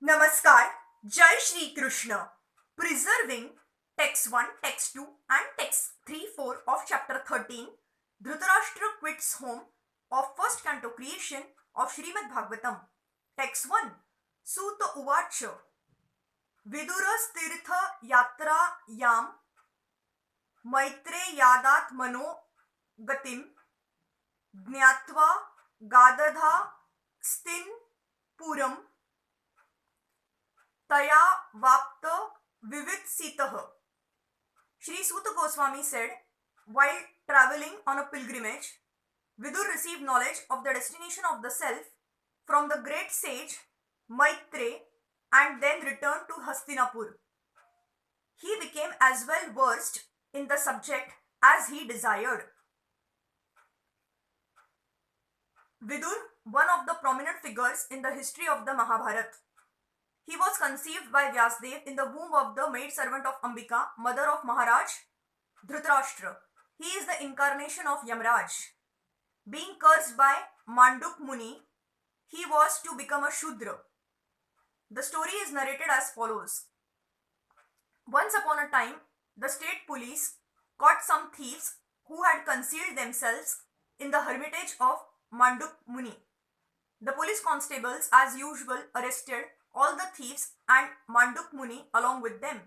Namaskar, Jai Shri Krishna. Preserving text 1, text 2 and text 3-4 of chapter 13, Dhritarashtra quits home of first canto creation of Srimad Bhagavatam. Text 1. Suta Uvacha Vidurastirtha Yatra Yam Maitre Yadat Mano Gatim Jnatva Gadadha Stin Puram Taya Vapta Vividsitaha. Shri Suta Goswami said, while traveling on a pilgrimage, Vidur received knowledge of the destination of the self from the great sage Maitre and then returned to Hastinapur. He became as well versed in the subject as he desired. Vidur, one of the prominent figures in the history of the Mahabharata. He was conceived by Vyasadeva in the womb of the maidservant of Ambika, mother of Maharaj Dhritarashtra. He is the incarnation of Yamraj. Being cursed by Manduk Muni, he was to become a Shudra. The story is narrated as follows. Once upon a time, the state police caught some thieves who had concealed themselves in the hermitage of Manduk Muni. The police constables, as usual, arrested all the thieves and Manduk Muni along with them.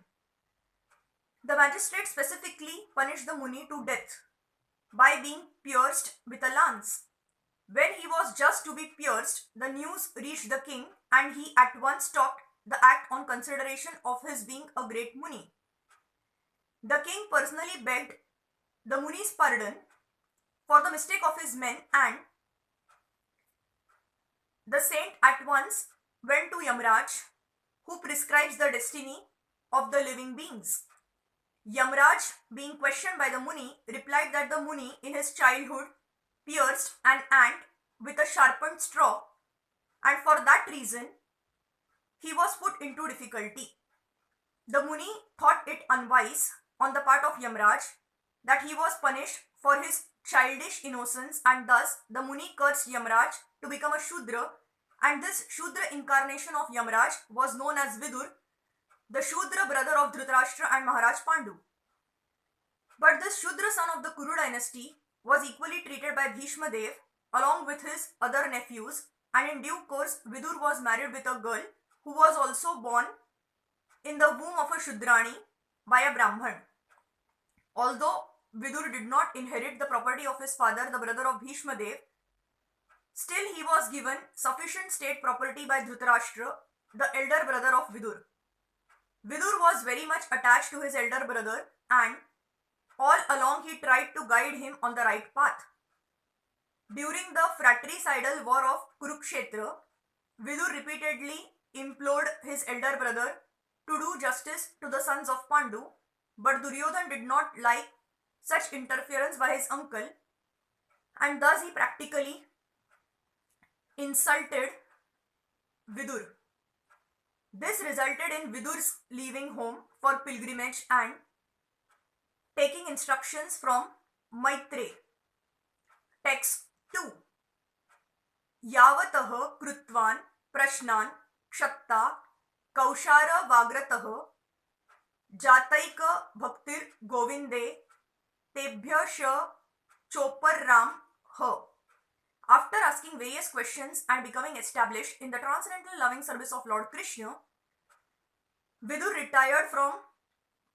The magistrate specifically punished the Muni to death by being pierced with a lance. When he was just to be pierced, the news reached the king and he at once stopped the act on consideration of his being a great Muni. The king personally begged the Muni's pardon for the mistake of his men, and the saint at once went to Yamraj, who prescribes the destiny of the living beings. Yamraj, being questioned by the Muni, replied that the Muni in his childhood pierced an ant with a sharpened straw, and for that reason he was put into difficulty. The Muni thought it unwise on the part of Yamraj that he was punished for his childish innocence, and thus the Muni cursed Yamraj to become a Shudra, and this Shudra incarnation of Yamraj was known as Vidur, the Shudra brother of Dhritarashtra and Maharaj Pandu. But this Shudra son of the Kuru dynasty was equally treated by Bhishma Dev along with his other nephews, and in due course Vidur was married with a girl who was also born in the womb of a Shudrani by a Brahman. Although Vidur did not inherit the property of his father, the brother of Bhishma Dev, still he was given sufficient state property by Dhritarashtra, the elder brother of Vidur. Vidur was very much attached to his elder brother, and all along he tried to guide him on the right path. During the fratricidal war of Kurukshetra, Vidur repeatedly implored his elder brother to do justice to the sons of Pandu, but Duryodhan did not like such interference by his uncle, and thus he practically insulted Vidur. This resulted in Vidur's leaving home for pilgrimage and taking instructions from Maitre. Text 2. Yavataha krutvan prashnan kshatta kaushara vagrataha jataika bhaktir govinde tebhya sha chopar ram ha. After asking various questions and becoming established in the transcendental loving service of Lord Krishna, Vidur retired from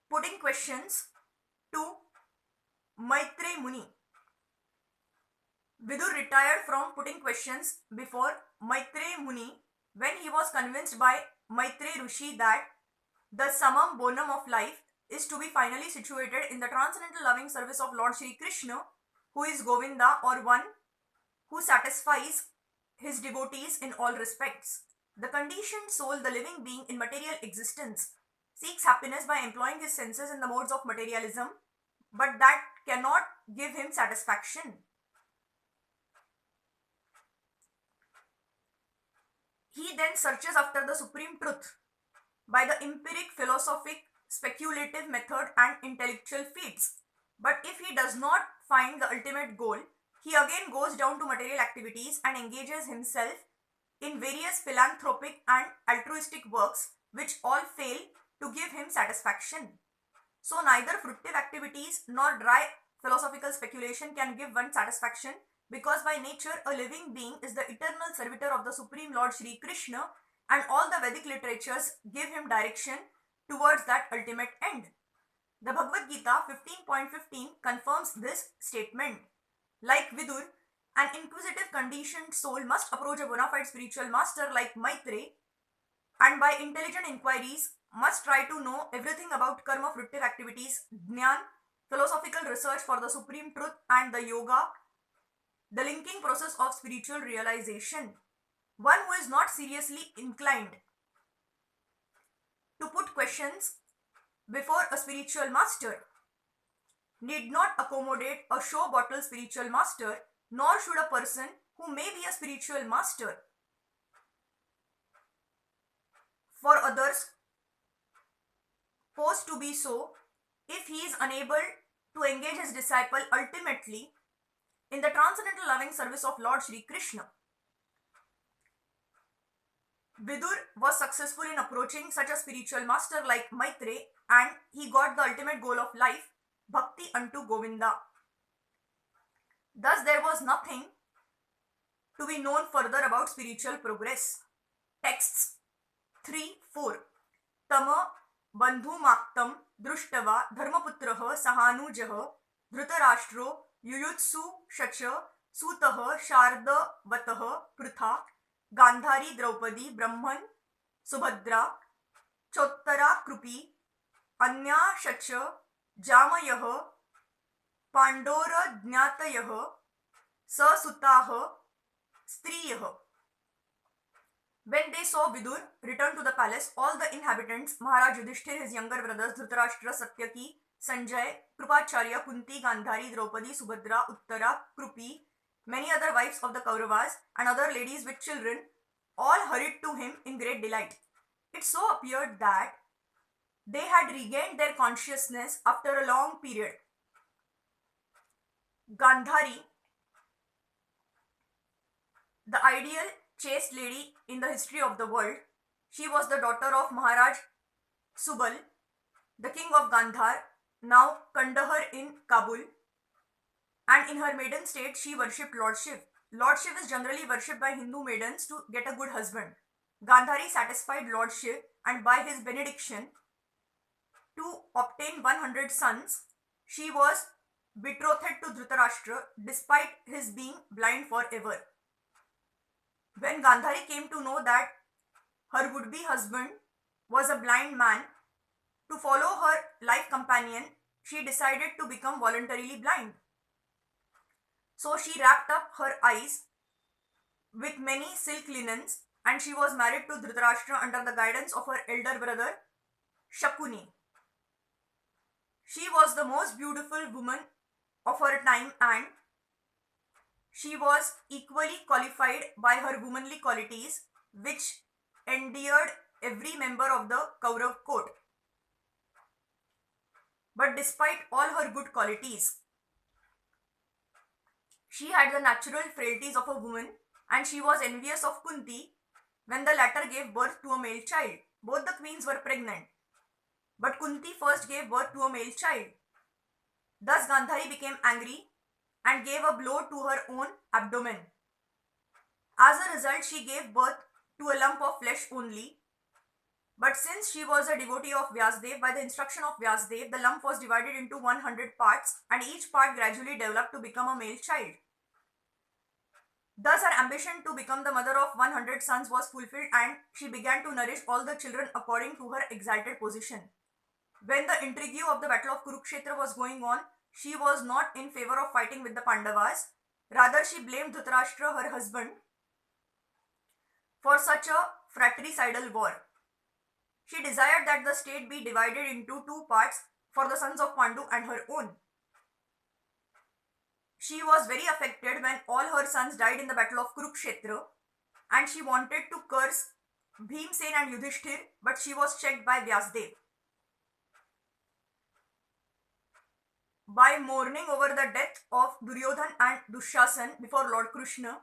putting questions to Maitre Muni. Vidur retired from putting questions before Maitre Muni when he was convinced by Maitre Rishi that the summum bonum of life is to be finally situated in the transcendental loving service of Lord Shri Krishna, who is Govinda, or one who satisfies his devotees in all respects. The conditioned soul, the living being in material existence, seeks happiness by employing his senses in the modes of materialism, but that cannot give him satisfaction. He then searches after the supreme truth by the empiric, philosophic, speculative method and intellectual feats. But if he does not find the ultimate goal, he again goes down to material activities and engages himself in various philanthropic and altruistic works which all fail to give him satisfaction. So neither fruitive activities nor dry philosophical speculation can give one satisfaction, because by nature a living being is the eternal servitor of the Supreme Lord Shri Krishna, and all the Vedic literatures give him direction towards that ultimate end. The Bhagavad Gita 15.15 confirms this statement. Like Vidur, an inquisitive conditioned soul must approach a bona fide spiritual master like Maitre, and by intelligent inquiries must try to know everything about karma, fruitive activities, jnana, philosophical research for the supreme truth, and the yoga, the linking process of spiritual realization. One who is not seriously inclined to put questions before a spiritual master need not accommodate a show bottle spiritual master, nor should a person who may be a spiritual master for others pose to be so, if he is unable to engage his disciple ultimately in the transcendental loving service of Lord Shri Krishna. Vidur was successful in approaching such a spiritual master like Maitre, and he got the ultimate goal of life, bhakti unto Govinda. Thus there was nothing to be known further about spiritual progress. Texts 3-4 Tama bandhumaktam drushtava dharmaputraha sahanujah dhritarashtro yuyutsu shacha sutah shardavataha prutha Gandhari Draupadi Brahman Subhadra Chottara Krupi Anya Shacha Jamayah Pandora Jnatayah Sasutah Striyah. When they saw Vidur return to the palace, all the inhabitants, Maharaj Yudhishthir, his younger brothers Dhritarashtra, Satyaki, Sanjay, Krupacharya, Kunti, Gandhari, Draupadi, Subhadra, Uttara, Krupi, many other wives of the Kauravas and other ladies with children, all hurried to him in great delight. It so appeared that they had regained their consciousness after a long period. Gandhari, the ideal chaste lady in the history of the world, she was the daughter of Maharaj Subal, the king of Gandhar, now Kandahar in Kabul, and in her maiden state she worshipped Lord Shiv. Lord Shiv is generally worshipped by Hindu maidens to get a good husband. Gandhari satisfied Lord Shiv, and by his benediction to obtain 100 sons, she was betrothed to Dhritarashtra despite his being blind forever. When Gandhari came to know that her would-be husband was a blind man, to follow her life companion, she decided to become voluntarily blind. So she wrapped up her eyes with many silk linens, and she was married to Dhritarashtra under the guidance of her elder brother Shakuni. She was the most beautiful woman of her time, and she was equally qualified by her womanly qualities, which endeared every member of the Kaurav court. But despite all her good qualities, she had the natural frailties of a woman, and she was envious of Kunti when the latter gave birth to a male child. Both the queens were pregnant, but Kunti first gave birth to a male child. Thus Gandhari became angry and gave a blow to her own abdomen. As a result, she gave birth to a lump of flesh only. But since she was a devotee of Vyasadeva, by the instruction of Vyasadeva, the lump was divided into 100 parts, and each part gradually developed to become a male child. Thus her ambition to become the mother of 100 sons was fulfilled, and she began to nourish all the children according to her exalted position. When the intrigue of the battle of Kurukshetra was going on, she was not in favor of fighting with the Pandavas. Rather, she blamed Dhritarashtra, her husband, for such a fratricidal war. She desired that the state be divided into 2 parts for the sons of Pandu and her own. She was very affected when all her sons died in the battle of Kurukshetra, and she wanted to curse Bhimsen and Yudhishthir, but she was checked by Vyasadeva. By mourning over the death of Duryodhan and Dushasan before Lord Krishna,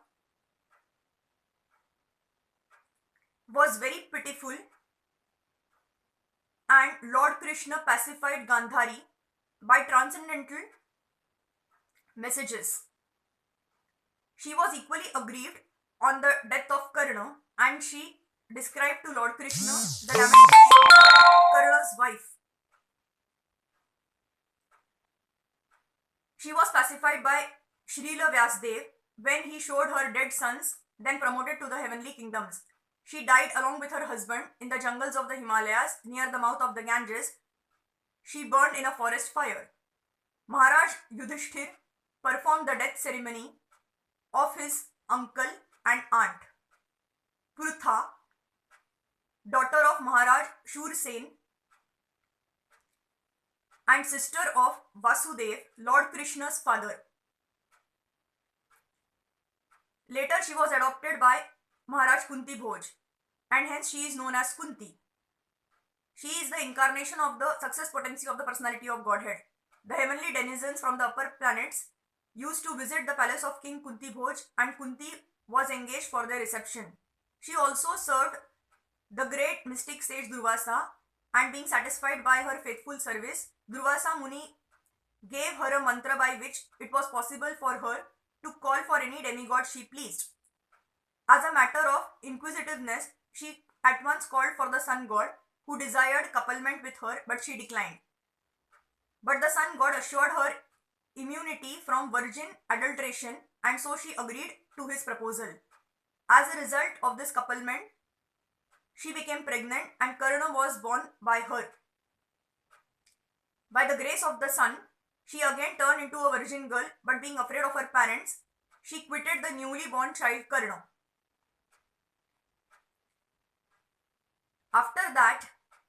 was very pitiful, and Lord Krishna pacified Gandhari by transcendental messages. She was equally aggrieved on the death of Karna, and she described to Lord Krishna the lamentation of Karna's wife. She was pacified by Srila Vyasadeva when he showed her dead sons, then promoted to the heavenly kingdoms. She died along with her husband in the jungles of the Himalayas near the mouth of the Ganges. She burned in a forest fire. Maharaj Yudhishthir performed the death ceremony of his uncle and aunt. Prutha, daughter of Maharaj Shursen and sister of Vasudeva, Lord Krishna's father. Later she was adopted by Maharaj Kunti Bhoj, and hence she is known as Kunti. She is the incarnation of the success potency of the personality of Godhead. The heavenly denizens from the upper planets used to visit the palace of King Kunti Bhoj, and Kunti was engaged for their reception. She also served the great mystic sage Durvasa, and being satisfied by her faithful service, Durvasa Muni gave her a mantra by which it was possible for her to call for any demigod she pleased. As a matter of inquisitiveness, she at once called for the sun god, who desired couplement with her, but she declined. But the sun god assured her immunity from virgin adulteration, and so she agreed to his proposal. As a result of this couplement, she became pregnant, and Karna was born by her. By the grace of the sun, she again turned into a virgin girl, but being afraid of her parents, she quitted the newly born child Karna. After that,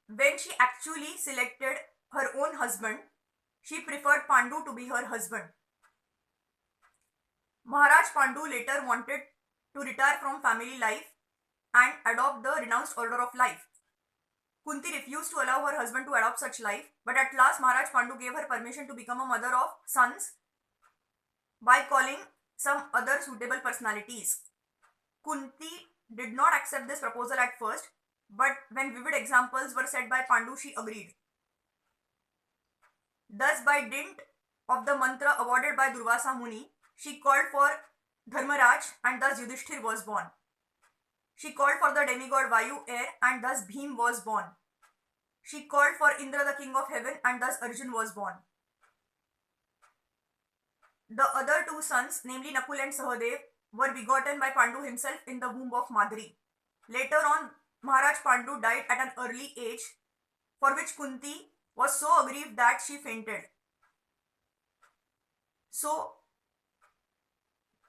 when she actually selected her own husband, she preferred Pandu to be her husband. Maharaj Pandu later wanted to retire from family life and adopt the renounced order of life. Kunti refused to allow her husband to adopt such life, but at last Maharaj Pandu gave her permission to become a mother of sons by calling some other suitable personalities. Kunti did not accept this proposal at first, but when vivid examples were set by Pandu, she agreed. Thus, by dint of the mantra awarded by Durvasa Muni, she called for Dharmaraj, and thus Yudhishthir was born. She called for the demigod Vayu heir, and thus Bhim was born. She called for Indra, the king of heaven, and thus Arjun was born. The other two sons, namely Nakul and Sahadev, were begotten by Pandu himself in the womb of Madri. Later on, Maharaj Pandu died at an early age, for which Kunti was so aggrieved that she fainted. So,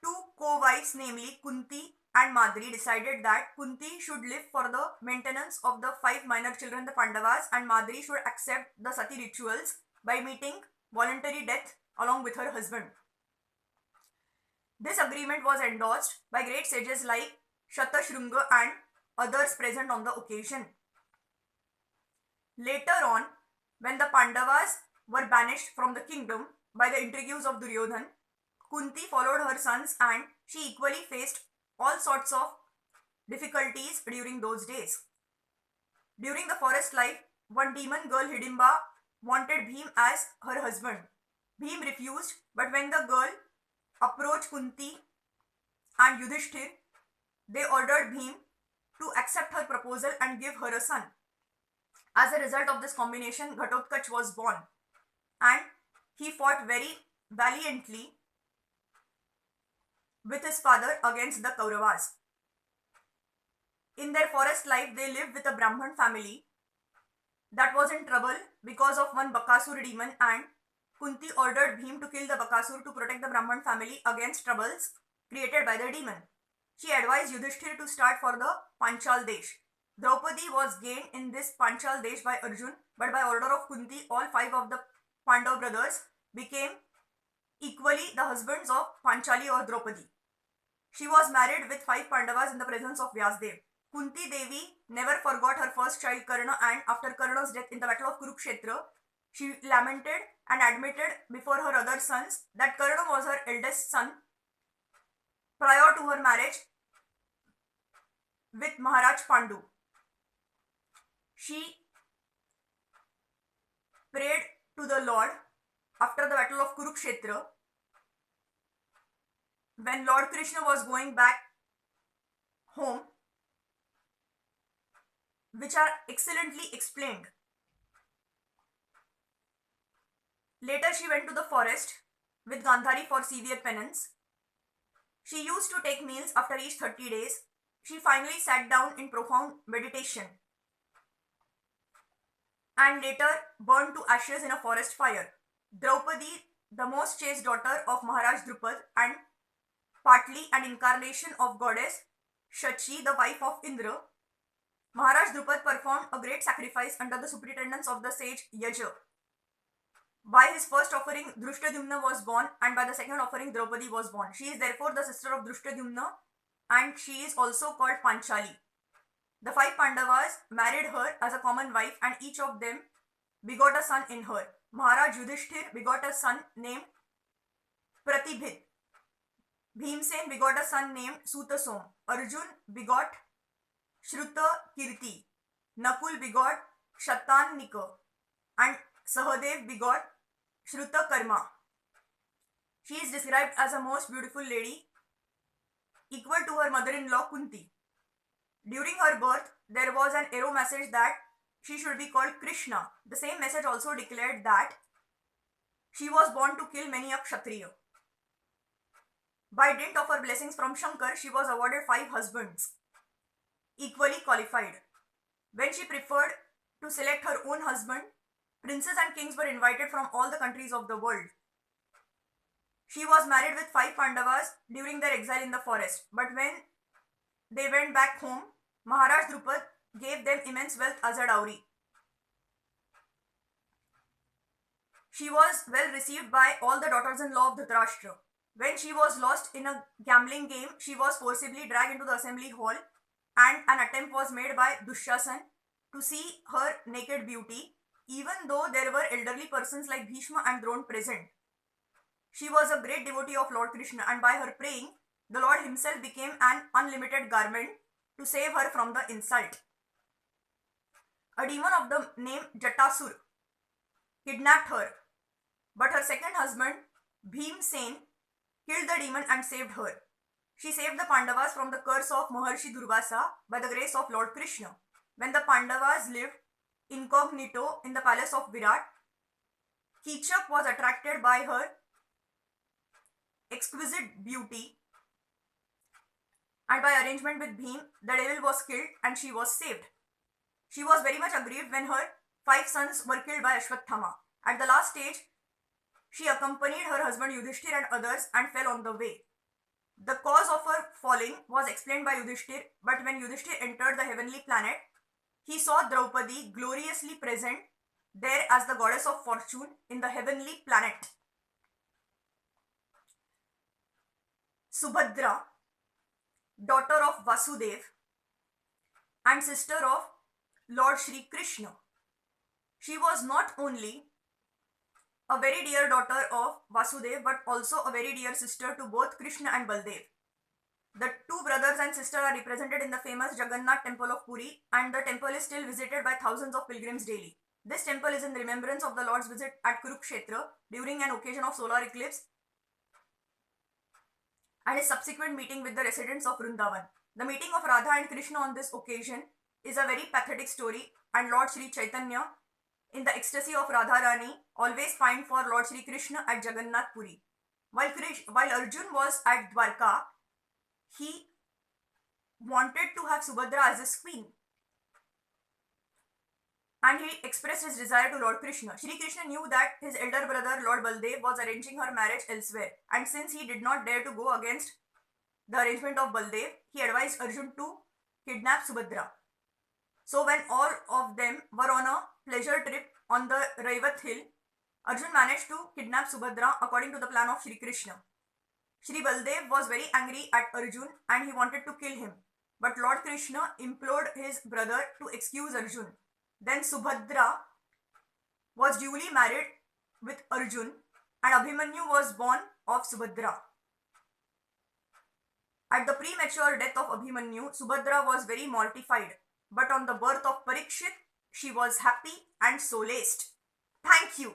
two co-wives, namely Kunti and Madri, decided that Kunti should live for the maintenance of the 5 minor children, the Pandavas, and Madri should accept the sati rituals by meeting voluntary death along with her husband. This agreement was endorsed by great sages like Shatashrunga and others present on the occasion. Later on, when the Pandavas were banished from the kingdom by the intrigues of Duryodhan, Kunti followed her sons, and she equally faced all sorts of difficulties during those days. During the forest life, one demon girl Hidimba wanted Bhim as her husband. Bhim refused, but when the girl approached Kunti and Yudhishthir, they ordered Bhim to accept her proposal and give her a son. As a result of this combination, Ghatotkach was born, and he fought very valiantly with his father against the Kauravas. In their forest life, they lived with a Brahman family that was in trouble because of one Bakasur demon, and Kunti ordered Bhim to kill the Bakasur to protect the Brahman family against troubles created by the demon. She advised Yudhishthir to start for the Panchal Desh. Draupadi was gained in this Panchal Desh by Arjun, but by order of Kunti, all 5 of the Pandav brothers became equally the husbands of Panchali or Draupadi. She was married with 5 Pandavas in the presence of Vyasadeva. Kunti Devi never forgot her first child Karna, and after Karna's death in the battle of Kurukshetra, she lamented and admitted before her other sons that Karna was her eldest son prior to her marriage with Maharaj Pandu. She prayed to the Lord after the battle of Kurukshetra, when Lord Krishna was going back home, which are excellently explained. Later she went to the forest with Gandhari for severe penance. She used to take meals after each 30 days. She finally sat down in profound meditation and later burned to ashes in a forest fire. Draupadi, the most chaste daughter of Maharaj Drupad and partly an incarnation of goddess Shachi, the wife of Indra, Maharaj Drupad performed a great sacrifice under the superintendence of the sage Yaja. By his first offering, Dhrishtadyumna was born, and by the second offering, Draupadi was born. She is therefore the sister of Dhrishtadyumna, and she is also called Panchali. The 5 Pandavas married her as a common wife, and each of them begot a son in her. Maharaj Yudhishthir begot a son named Pratibhit. Bhimsen begot a son named Sutasom. Arjun begot Shruta Kirti. Nakul begot Shatanika. And Sahadev begot Shruta Karma. She is described as a most beautiful lady, equal to her mother-in-law Kunti. During her birth, there was an arrow message that she should be called Krishna. The same message also declared that she was born to kill many a Kshatriya. By dint of her blessings from Shankar, she was awarded 5 husbands, equally qualified. When she preferred to select her own husband, princes and kings were invited from all the countries of the world. She was married with 5 Pandavas during their exile in the forest. But when they went back home, Maharaj Drupad gave them immense wealth as a dowry. She was well received by all the daughters-in-law of Dhritarashtra. When she was lost in a gambling game, she was forcibly dragged into the assembly hall, and an attempt was made by Dushyasan to see her naked beauty, even though there were elderly persons like Bhishma and Drona present. She was a great devotee of Lord Krishna, and by her praying, the Lord himself became an unlimited garment to save her from the insult. A demon of the name Jatasur kidnapped her, but her second husband, Bhimsen, killed the demon and saved her. She saved the Pandavas from the curse of Maharshi Durvasa by the grace of Lord Krishna. When the Pandavas lived incognito in the palace of Virat, Kichak was attracted by her exquisite beauty, and by arrangement with Bhim, the devil was killed and she was saved. She was very much aggrieved when her 5 sons were killed by Ashwathama. At the last stage, she accompanied her husband Yudhishthir and others and fell on the way. The cause of her falling was explained by Yudhishthir, but when Yudhishthir entered the heavenly planet, he saw Draupadi gloriously present there as the goddess of fortune in the heavenly planet. Subhadra, daughter of Vasudev and sister of Lord Shri Krishna. She was not only a very dear daughter of Vasudev but also a very dear sister to both Krishna and Baldev. The 2 brothers and sister are represented in the famous Jagannath temple of Puri, and the temple is still visited by thousands of pilgrims daily. This temple is in remembrance of the Lord's visit at Kurukshetra during an occasion of solar eclipse and his subsequent meeting with the residents of Vrindavan. The meeting of Radha and Krishna on this occasion is a very pathetic story, and Lord Sri Chaitanya, in the ecstasy of Radharani, always pined for Lord Sri Krishna at Jagannath Puri. While Arjun was at Dwarka, he wanted to have Subhadra as his queen, and he expressed his desire to Lord Krishna. Shri Krishna knew that his elder brother Lord Baldev was arranging her marriage elsewhere, and since he did not dare to go against the arrangement of Baldev, he advised Arjun to kidnap Subhadra. So when all of them were on a pleasure trip on the Raivat hill, Arjun managed to kidnap Subhadra according to the plan of Shri Krishna. Shri Baldev was very angry at Arjun and he wanted to kill him, but Lord Krishna implored his brother to excuse Arjun. Then Subhadra was duly married with Arjun and Abhimanyu was born of Subhadra. At the premature death of Abhimanyu, Subhadra was very mortified, but on the birth of Parikshit, she was happy and solaced. Thank you.